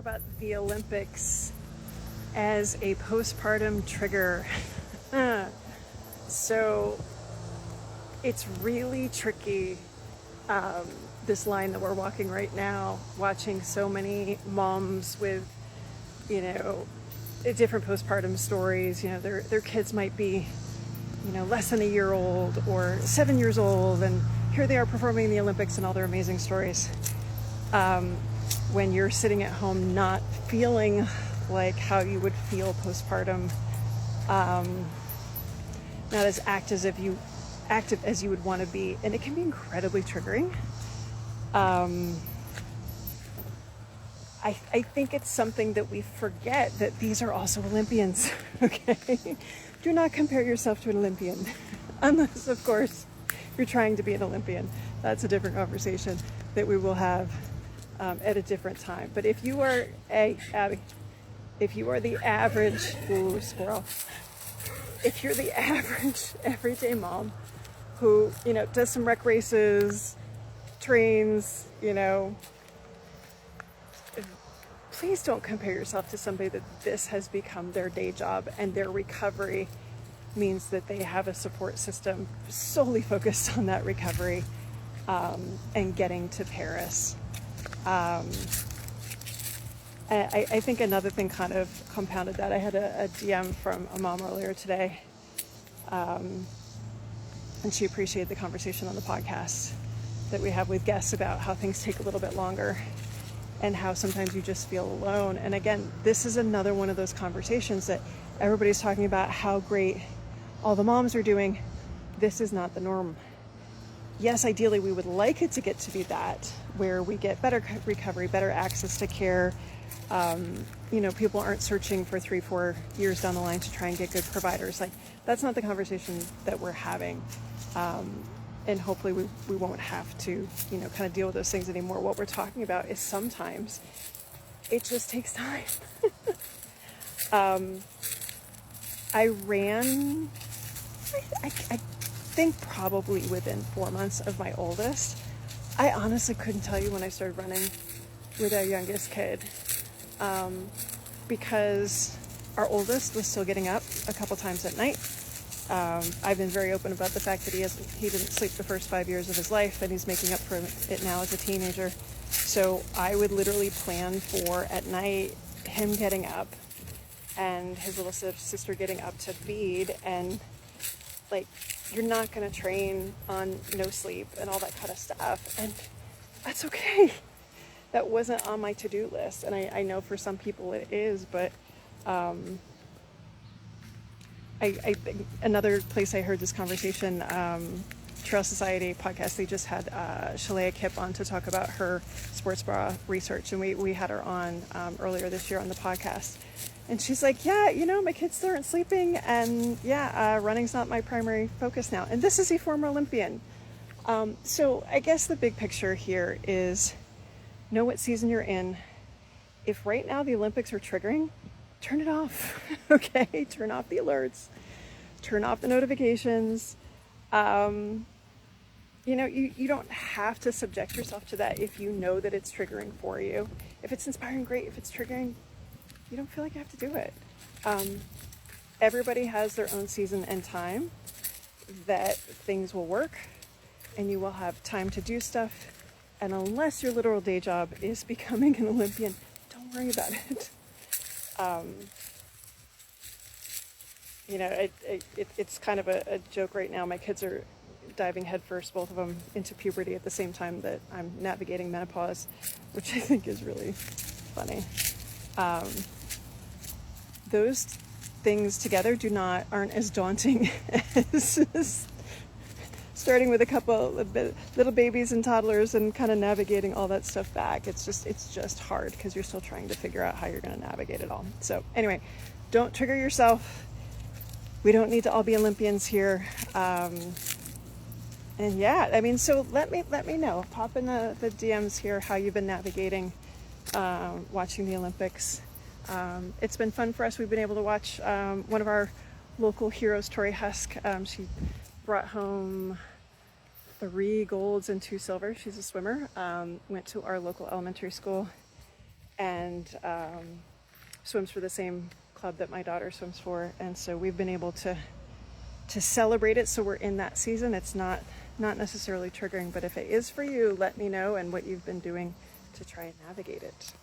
about the Olympics as a postpartum trigger. So it's really tricky, this line that we're walking right now, watching so many moms with, different postpartum stories. Their kids might be, less than a year old or 7 years old, and here they are performing in the Olympics and all their amazing stories. When you're sitting at home not feeling like how you would feel postpartum, not as active as you would want to be, and it can be incredibly triggering. I think it's something that we forget, that these are also Olympians. Okay, do not compare yourself to an Olympian, unless, of course, you're trying to be an Olympian. That's a different conversation that we will have at a different time. But if you are if you are the average, if you're the average everyday mom who, does some rec races, trains, please don't compare yourself to somebody that this has become their day job, and their recovery means that they have a support system solely focused on that recovery and getting to Paris. I think another thing kind of compounded that. I had a DM from a mom earlier today, and she appreciated the conversation on the podcast that we have with guests about how things take a little bit longer and how sometimes you just feel alone. And again, this is another one of those conversations that everybody's talking about how great all the moms are doing. This is not the norm. Yes, ideally we would like it to get to be that, where we get better recovery, better access to care. People aren't searching for 3-4 years down the line to try and get good providers. Like, that's not the conversation that we're having. And hopefully we won't have to, kind of deal with those things anymore. What we're talking about is sometimes it just takes time. I think probably within 4 months of my oldest. I honestly couldn't tell you when I started running with our youngest kid, because our oldest was still getting up a couple times at night. I've been very open about the fact that he didn't sleep the first 5 years of his life, and he's making up for it now as a teenager. So I would literally plan for, at night, him getting up and his little sister getting up to feed, and you're not going to train on no sleep and all that kind of stuff, and that's okay. That wasn't on my to-do list, and I know for some people it is, but I think another place I heard this conversation, Trail Society podcast, they just had Shalea Kipp on to talk about her sports bra research, and we had her on earlier this year on the podcast. And she's like, my kids still aren't sleeping, and running's not my primary focus now. And this is a former Olympian. So I guess the big picture here is, know what season you're in. If right now the Olympics are triggering, turn it off, okay? Turn off the alerts, turn off the notifications. You don't have to subject yourself to that if you know that it's triggering for you. If it's inspiring, great. If it's triggering, you don't feel like you have to do it. Everybody has their own season and time that things will work, and you will have time to do stuff. And unless your literal day job is becoming an Olympian, don't worry about it. It's kind of a joke right now. My kids are diving headfirst, both of them, into puberty at the same time that I'm navigating menopause, which I think is really funny. Those things together aren't as daunting as starting with a couple of little babies and toddlers and kind of navigating all that stuff back. It's just hard because you're still trying to figure out how you're going to navigate it all. So anyway, don't trigger yourself. We don't need to all be Olympians here. So let me know. Pop in the DMs here how you've been navigating watching the Olympics. It's been fun for us. We've been able to watch one of our local heroes, Tori Husk. She brought home 3 golds and 2 silvers. She's a swimmer. Went to our local elementary school, and swims for the same club that my daughter swims for. And so we've been able to celebrate it. So we're in that season. It's not necessarily triggering, but if it is for you, let me know and what you've been doing to try and navigate it.